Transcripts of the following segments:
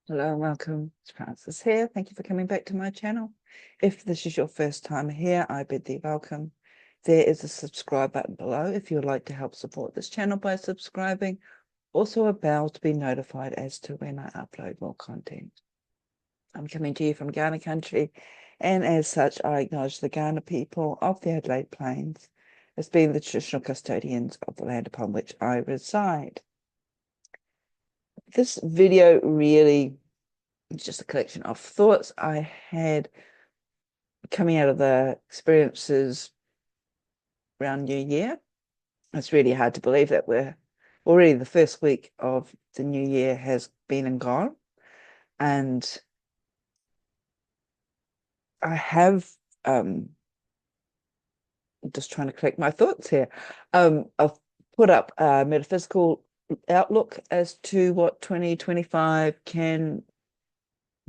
Hello and welcome. It's Francis here. Thank you for coming back to my channel. If this is your first time here, I bid thee welcome. There is a subscribe button below if you would like to help support this channel by subscribing. Also a bell to be notified as to when I upload more content. I'm coming to you from Ghana country, and as such I acknowledge the Ghana people of the Adelaide Plains as being the traditional custodians of the land upon which I reside. This video really is just a collection of thoughts I had coming out of the experiences around New Year. It's really hard to believe that we're already the first week of the new year has been and gone. And I have just trying to collect my thoughts here. I've put up a metaphysical outlook as to what 2025 can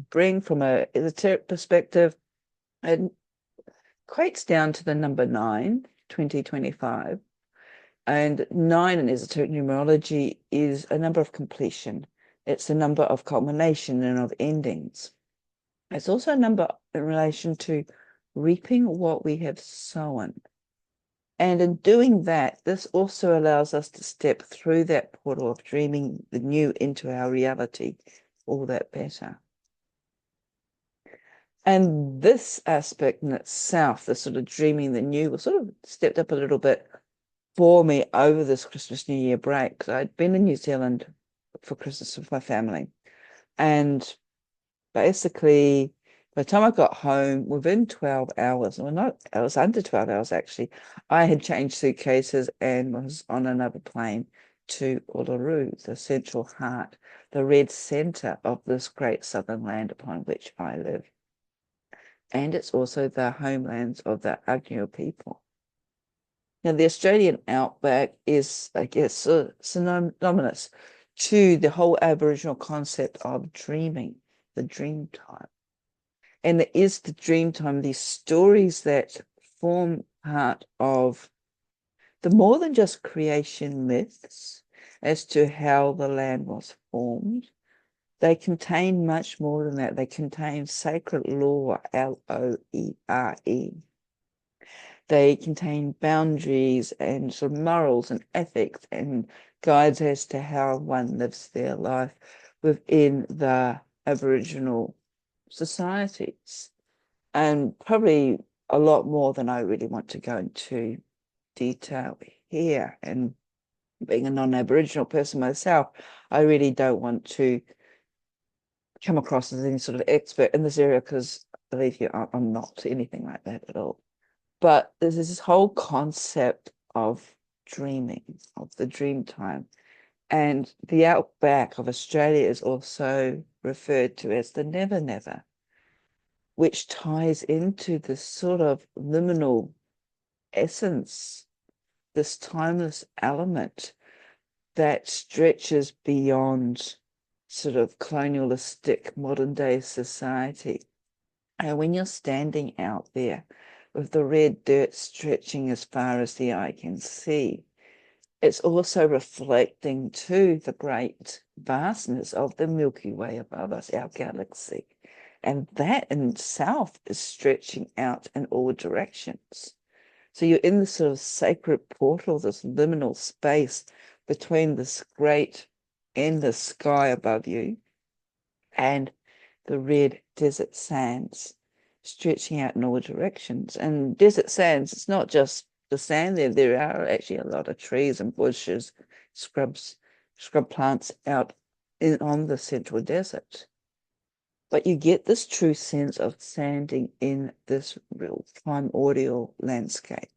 bring from a esoteric perspective. It equates down to the number 9, 2025. And 9 in esoteric numerology is a number of completion. It's a number of culmination and of endings. It's also a number in relation to reaping what we have sown. And in doing that, this also allows us to step through that portal of dreaming the new into our reality all that better. And this aspect in itself, the sort of dreaming the new, was sort of stepped up a little bit for me over this Christmas New Year break, because I'd been in New Zealand for Christmas with my family. And basically, by the time I got home, within 12 hours, or not, it was under 12 hours actually, I had changed suitcases and was on another plane to Uluru, the central heart, the red center of this great southern land upon which I live. And it's also the homelands of the Anangu people. Now, the Australian outback is, I guess, synonymous to the whole Aboriginal concept of dreaming, the dream time. And it is the dream time, these stories that form part of the more than just creation myths as to how the land was formed. They contain much more than that. They contain sacred lore, L-O-E-R-E. They contain boundaries and sort of morals and ethics and guides as to how one lives their life within the Aboriginal societies. And probably a lot more than I really want to go into detail here. And being a non-Aboriginal person myself, I really don't want to come across as any sort of expert in this area, because believe you, I'm not anything like that at all. But there's this whole concept of dreaming, of the dream time. And the outback of Australia is also referred to as the never never, which ties into this sort of liminal essence, this timeless element that stretches beyond sort of colonialistic modern day society. And when you're standing out there with the red dirt stretching as far as the eye can see, it's also reflecting to the great vastness of the Milky Way above us, our galaxy. And that in itself is stretching out in all directions. So you're in this sort of sacred portal, this liminal space between this great endless sky above you and the red desert sands stretching out in all directions. And desert sands, it's not just the sand there. There are actually a lot of trees and bushes, scrub plants out on the central desert. But you get this true sense of standing in this real primordial landscape.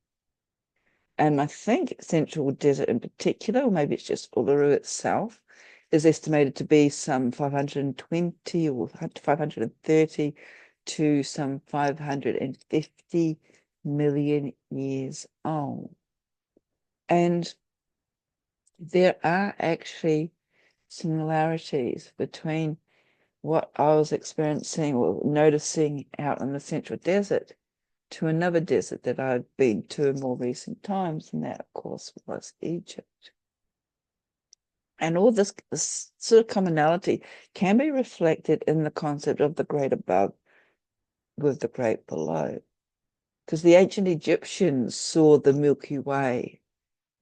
And I think Central Desert in particular, or maybe it's just Uluru itself, is estimated to be some 520 or 530 to some 550 million years old. And there are actually similarities between what I was experiencing or noticing out in the Central Desert to another desert that I've been to in more recent times, and that, of course, was Egypt. And all this sort of commonality can be reflected in the concept of the great above with the great below. Because the ancient Egyptians saw the Milky Way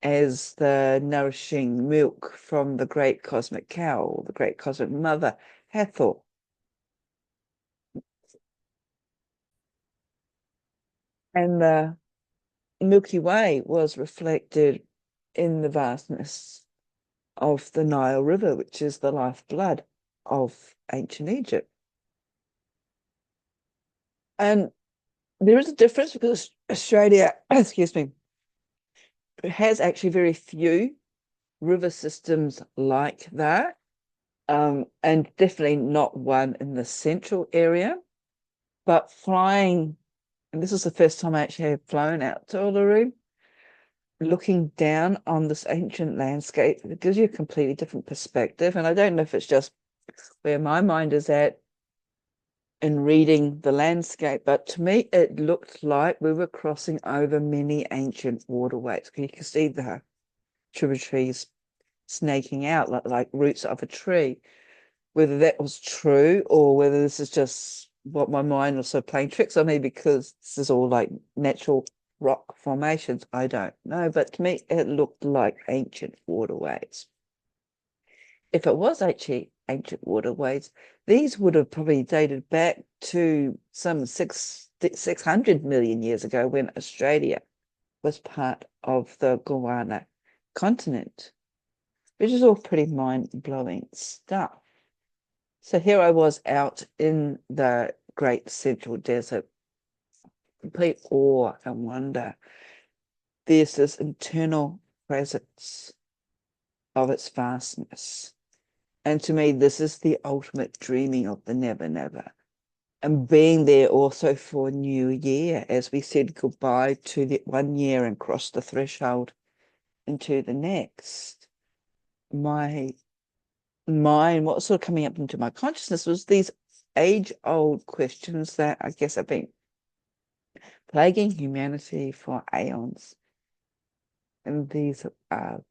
as the nourishing milk from the great cosmic cow, the great cosmic mother, Hathor. And the Milky Way was reflected in the vastness of the Nile River, which is the lifeblood of ancient Egypt. And there is a difference because Australia, excuse me, has actually very few river systems like that, and definitely not one in the central area. But flying, and this is the first time I actually have flown out to Uluru, looking down on this ancient landscape, it gives you a completely different perspective. And I don't know if it's just where my mind is at in reading the landscape, but to me, it looked like we were crossing over many ancient waterways. You can see the tributaries snaking out like roots of a tree. Whether that was true or whether this is just what my mind was so playing tricks on me because this is all like natural rock formations, I don't know. But to me, it looked like ancient waterways. If it was actually ancient waterways, these would have probably dated back to some 600 million years ago when Australia was part of the Gondwana continent, which is all pretty mind-blowing stuff. So here I was out in the great central desert, complete awe and wonder. There's this internal presence of its vastness. And to me, this is the ultimate dreaming of the never, never. And being there also for New Year, as we said goodbye to the 1 year and crossed the threshold into the next. My mind, what was sort of coming up into my consciousness was these age-old questions that I guess have been plaguing humanity for aeons. And these are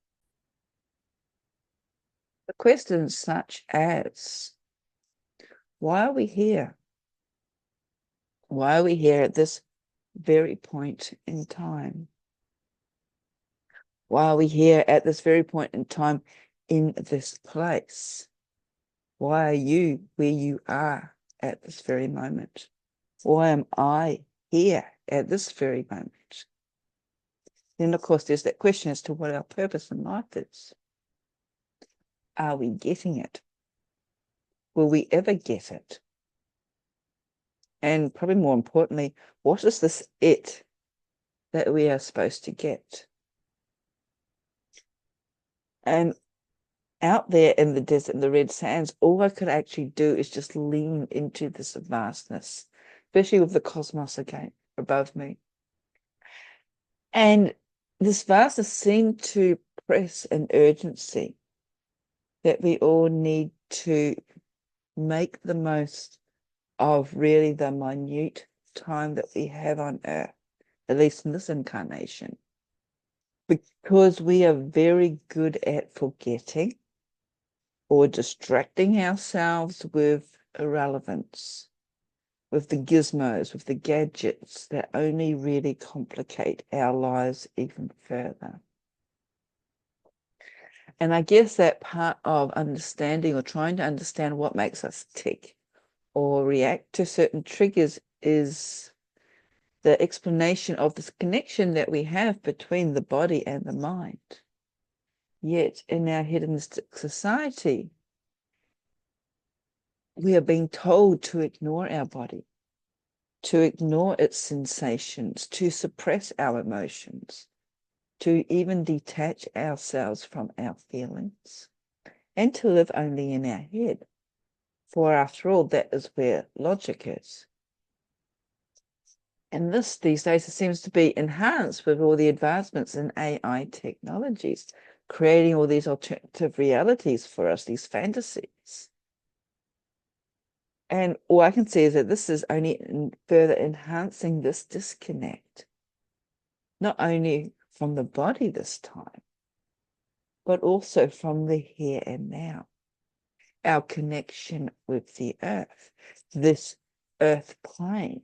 the questions such as, why are we here? Why are we here at this very point in time? Why are we here at this very point in time in this place? Why are you where you are at this very moment? Why am I here at this very moment? Then, of course, there's that question as to what our purpose in life is. Are we getting it? Will we ever get it? And probably more importantly, what is this it that we are supposed to get? And out there in the desert, in the red sands, all I could actually do is just lean into this vastness, especially with the cosmos again above me. And this vastness seemed to press an urgency that we all need to make the most of really the minute time that we have on earth, at least in this incarnation, because we are very good at forgetting or distracting ourselves with irrelevance, with the gizmos, with the gadgets that only really complicate our lives even further. And I guess that part of understanding or trying to understand what makes us tick or react to certain triggers is the explanation of this connection that we have between the body and the mind. Yet in our hedonistic society, we are being told to ignore our body, to ignore its sensations, to suppress our emotions, to even detach ourselves from our feelings, and to live only in our head. For after all, that is where logic is. And this, these days, it seems to be enhanced with all the advancements in AI technologies, creating all these alternative realities for us, these fantasies. And all I can see is that this is only further enhancing this disconnect, not only from the body this time, but also from the here and now. Our connection with the earth, this earth plane,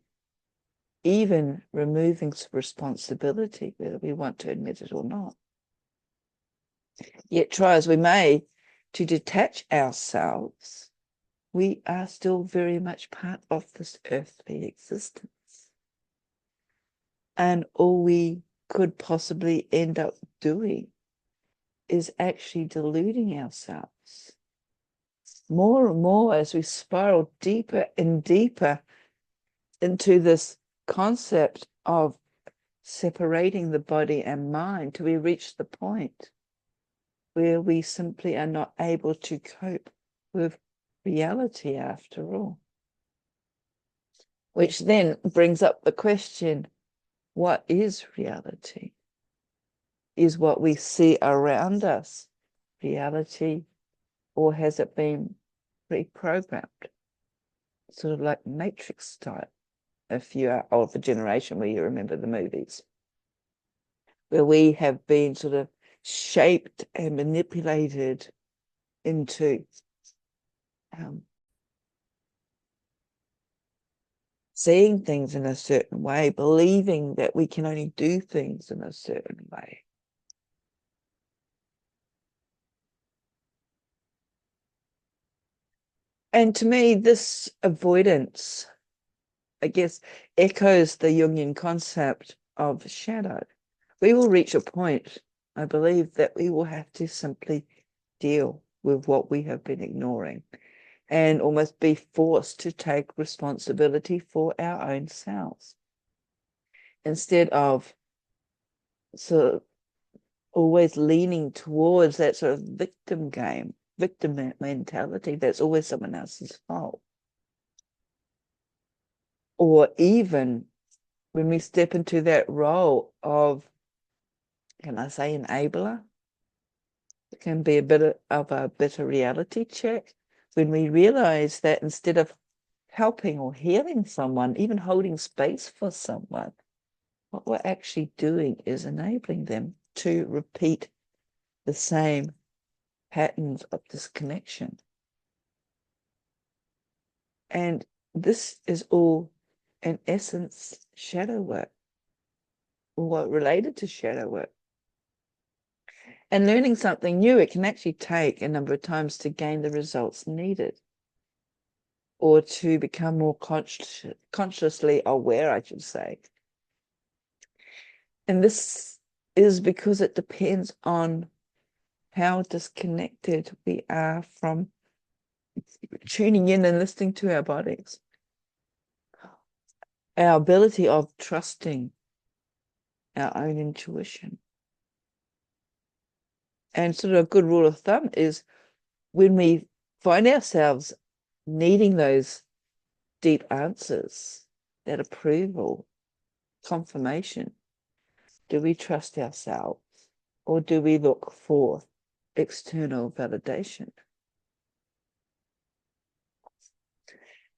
even removing some responsibility, whether we want to admit it or not. Yet try as we may to detach ourselves, we are still very much part of this earthly existence. And all we could possibly end up doing is actually deluding ourselves more and more as we spiral deeper and deeper into this concept of separating the body and mind till we reach the point where we simply are not able to cope with reality after all. Which then brings up the question, what is reality? Is what we see around us reality, or has it been pre-programmed? Sort of like Matrix type, if you are of a generation where you remember the movies, where we have been sort of shaped and manipulated into seeing things in a certain way, believing that we can only do things in a certain way. And to me, this avoidance, I guess, echoes the Jungian concept of shadow. We will reach a point, I believe, that we will have to simply deal with what we have been ignoring and almost be forced to take responsibility for our own selves. Instead of sort of always leaning towards that sort of victim mentality, that's always someone else's fault. Or even when we step into that role of, can I say, enabler, it can be a bit of a bitter reality check when we realize that instead of helping or healing someone, even holding space for someone, what we're actually doing is enabling them to repeat the same patterns of disconnection. And this is all, in essence, shadow work, or related to shadow work. And learning something new, it can actually take a number of times to gain the results needed, or to become more consciously aware, I should say. And this is because it depends on how disconnected we are from tuning in and listening to our bodies. Our ability of trusting our own intuition. And sort of a good rule of thumb is when we find ourselves needing those deep answers, that approval, confirmation, do we trust ourselves or do we look for external validation?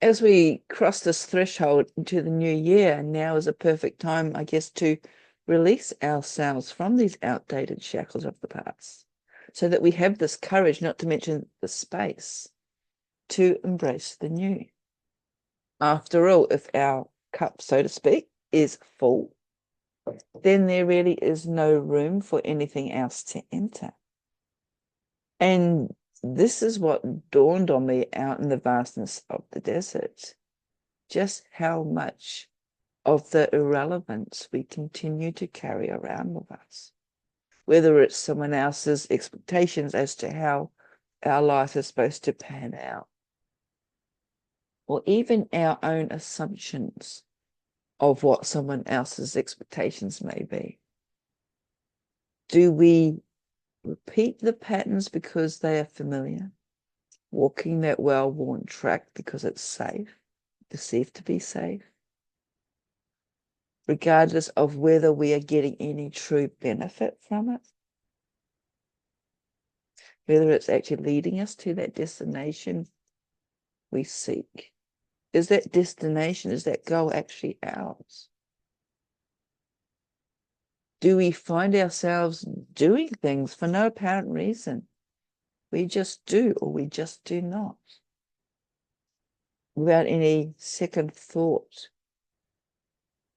As we cross this threshold into the new year, now is a perfect time, I guess, to release ourselves from these outdated shackles of the past, so that we have this courage, not to mention the space, to embrace the new. After all, if our cup, so to speak, is full, then there really is no room for anything else to enter. And this is what dawned on me out in the vastness of the desert, just how much of the irrelevance we continue to carry around with us, whether it's someone else's expectations as to how our life is supposed to pan out, or even our own assumptions of what someone else's expectations may be. Do we repeat the patterns because they are familiar, walking that well-worn track because it's safe, perceived to be safe, regardless of whether we are getting any true benefit from it, whether it's actually leading us to that destination we seek? Is that destination, is that goal actually ours? do we find ourselves doing things for no apparent reason? We just do, or we just do not, without any second thought.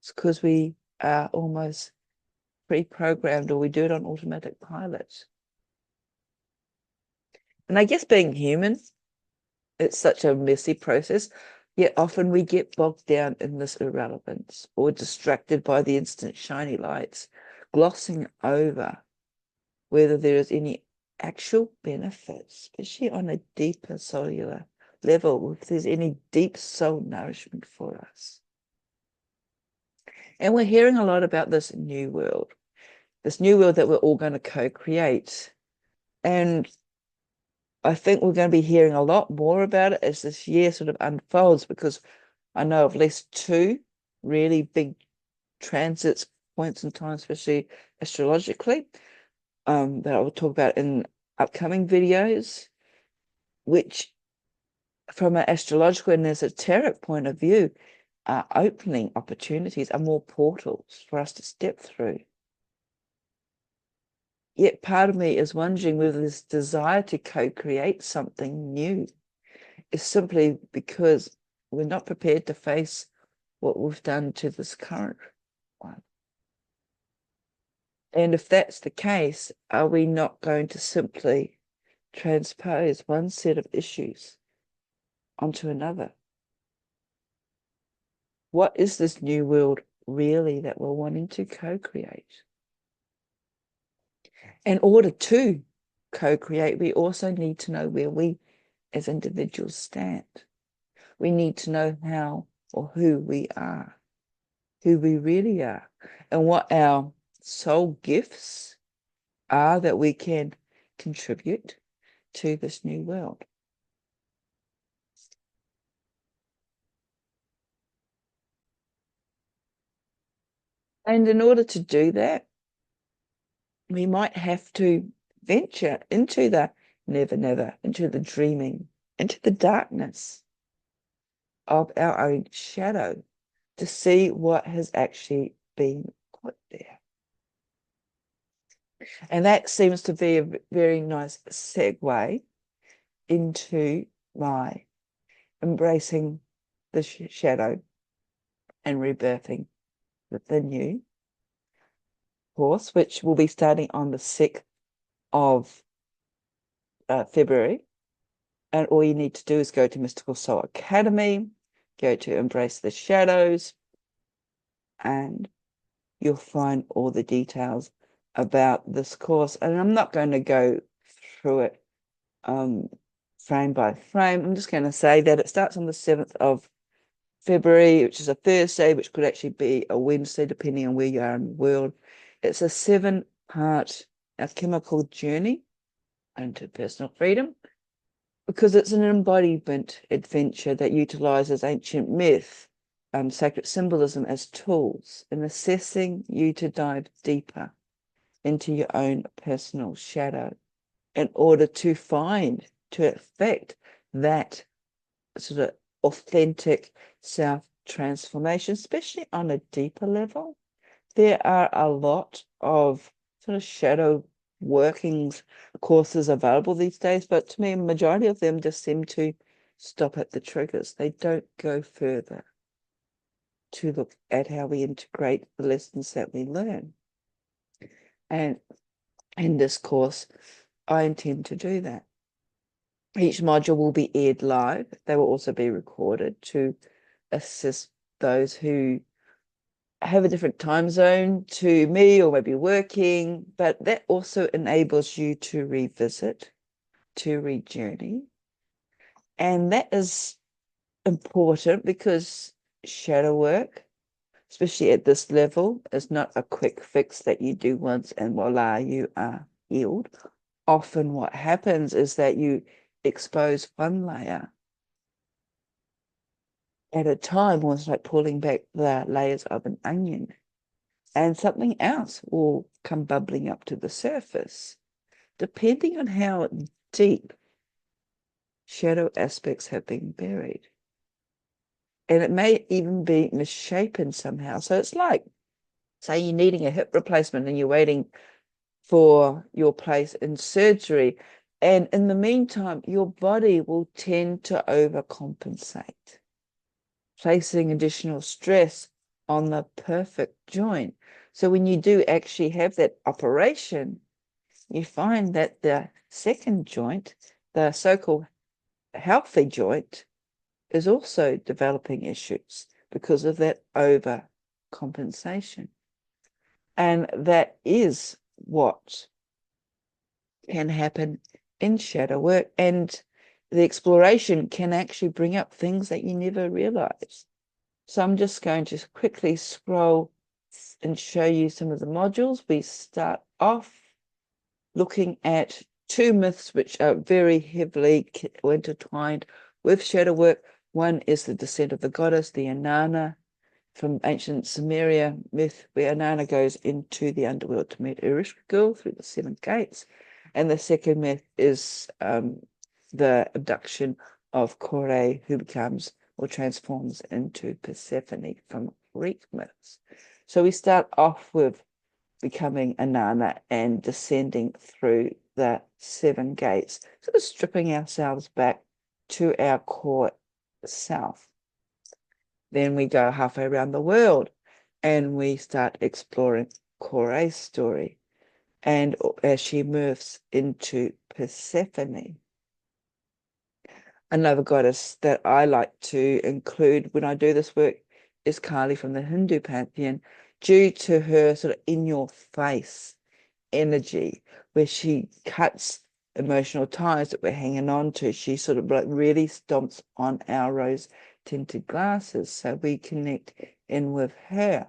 It's because we are almost pre-programmed, or we do it on automatic pilot. And I guess being human, it's such a messy process, yet often we get bogged down in this irrelevance or distracted by the instant shiny lights, glossing over whether there is any actual benefit, especially on a deeper cellular level, if there's any deep soul nourishment for us. And we're hearing a lot about this new world that we're all going to co-create. And I think we're going to be hearing a lot more about it as this year sort of unfolds, because I know of at least 2 really big transits, points in time, especially astrologically, that I will talk about in upcoming videos, which from an astrological and esoteric point of view are opening opportunities, are more portals for us to step through. Yet part of me is wondering whether this desire to co-create something new is simply because we're not prepared to face what we've done to this current one. And if that's the case, are we not going to simply transpose one set of issues onto another? What is this new world really that we're wanting to co-create? In order to co-create, we also need to know where we as individuals stand. We need to know how or who we are, who we really are, and what our soul gifts are that we can contribute to this new world. And in order to do that, we might have to venture into the never, into the dreaming, into the darkness of our own shadow to see what has actually been put there. And that seems to be a very nice segue into my embracing the shadow and rebirthing the new course, which will be starting on the 6th of February. And all you need to do is go to Mystical Soul Academy, go to Embrace the Shadows, and you'll find all the details about this course. And I'm not going to go through it frame by frame. I'm just going to say that it starts on the 7th of February, which is a Thursday, which could actually be a Wednesday, depending on where you are in the world. It's a 7-part alchemical journey into personal freedom, because it's an embodiment adventure that utilizes ancient myth, sacred symbolism as tools in assessing you to dive deeper into your own personal shadow in order to effect that sort of authentic self-transformation, especially on a deeper level. There are a lot of sort of shadow workings courses available these days, but to me, a majority of them just seem to stop at the triggers. They don't go further to look at how we integrate the lessons that we learn. And in this course, I intend to do that. Each module will be aired live. They will also be recorded to assist those who have a different time zone to me, or maybe working, but that also enables you to revisit, to rejourney. And that is important because shadow work, especially at this level, is not a quick fix that you do once and voila, you are healed. Often what happens is that you expose one layer at a time, almost like pulling back the layers of an onion, and something else will come bubbling up to the surface, depending on how deep shadow aspects have been buried. And it may even be misshapen somehow. So it's like Say you're needing a hip replacement and you're waiting for your place in surgery. And in the meantime, your body will tend to overcompensate, placing additional stress on the perfect joint. So when you do actually have that operation, you find that the second joint, the so-called healthy joint, is also developing issues because of that overcompensation. And that is what can happen in shadow work. And the exploration can actually bring up things that you never realized. So I'm just going to quickly scroll and show you some of the modules. We start off looking at two myths which are very heavily intertwined with shadow work. One is the descent of the goddess, the Inanna, from ancient Sumeria myth, where Inanna goes into the underworld to meet Ereshkigal through the seven gates. And the second myth is the abduction of Kore, who becomes or transforms into Persephone from Greek myths. So we start off with becoming Inanna and descending through the seven gates, sort of stripping ourselves back to our core self. Then we go halfway around the world and we start exploring Kore's story, and as she moves into Persephone. Another goddess that I like to include when I do this work is Kali from the Hindu pantheon, due to her sort of in-your-face energy, where she cuts emotional ties that we're hanging on to. She sort of like really stomps on our rose-tinted glasses, so we connect in with her.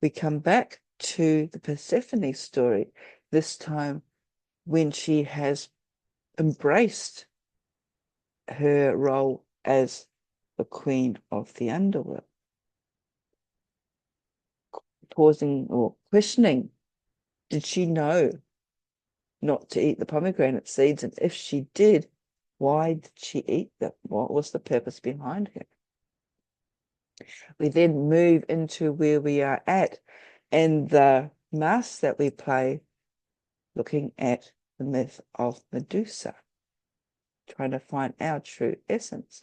We come back to the Persephone story, this time when she has embraced her role as the queen of the underworld, pausing or questioning, did she know not to eat the pomegranate seeds? And if she did, why did she eat them? What was the purpose behind her? We then move into where we are at and the masks that we play, looking at the myth of Medusa, trying to find our true essence.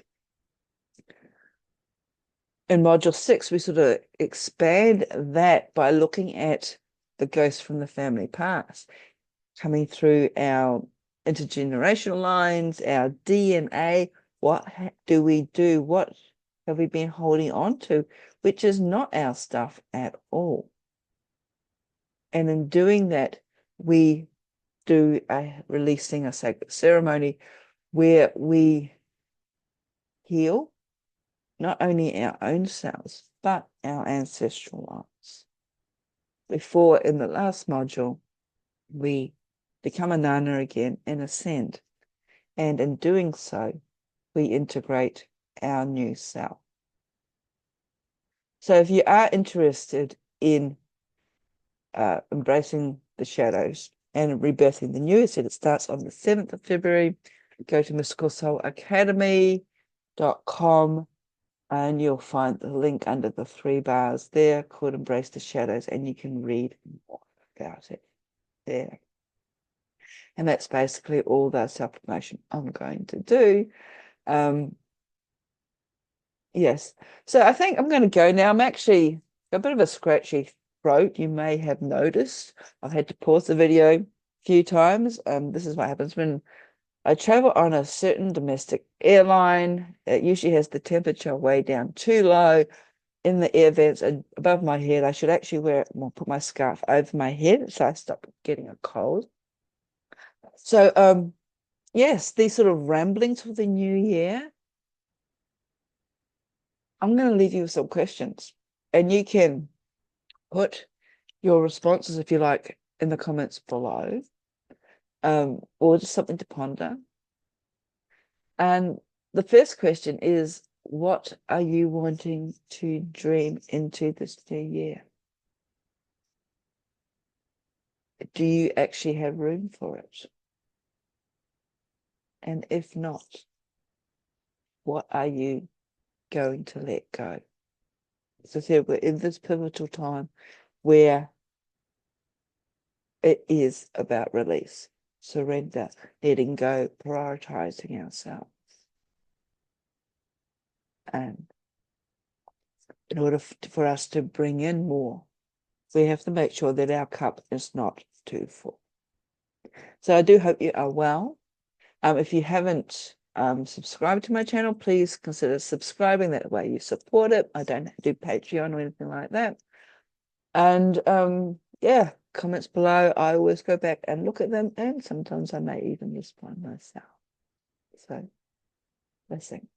In module 6, we sort of expand that by looking at the ghosts from the family past, coming through our intergenerational lines, our DNA. What do we do? What have we been holding on to, which is not our stuff at all? And in doing that, we do a releasing a sacred ceremony where we heal not only our own selves, but our ancestral lines. Before, in the last module, we become a Nana again and ascend. And in doing so, we integrate our new self. So if you are interested in embracing the shadows and rebirthing the new, I said it starts on the 7th of February. Go to mysticalsoulacademy.com and you'll find the link under the 3 bars there called Embrace the Shadows, and you can read more about it there. And that's basically all the self-promotion I'm going to do. Yes. So I think I'm going to go now. I'm actually got a bit of a scratchy throat. You may have noticed. I've had to pause the video a few times. This is what happens when I travel on a certain domestic airline. It usually has the temperature way down too low in the air vents above my head. I should actually put my scarf over my head so I stop getting a cold. So, yes, these sort of ramblings for the new year. I'm going to leave you with some questions, and you can put your responses, if you like, in the comments below, or just something to ponder. And the first question is, what are you wanting to dream into this new year? Do you actually have room for it? And if not, what are you going to let go? as I said, we're in this pivotal time where it is about release, surrender, letting go, prioritizing ourselves. And in order for us to bring in more, we have to make sure that our cup is not too full. So I do hope you are well. If you haven't subscribed to my channel, please consider subscribing. That way you support it. I don't do Patreon or anything like that. And yeah, comments below. I always go back and look at them, and sometimes I may even respond myself. So, blessings.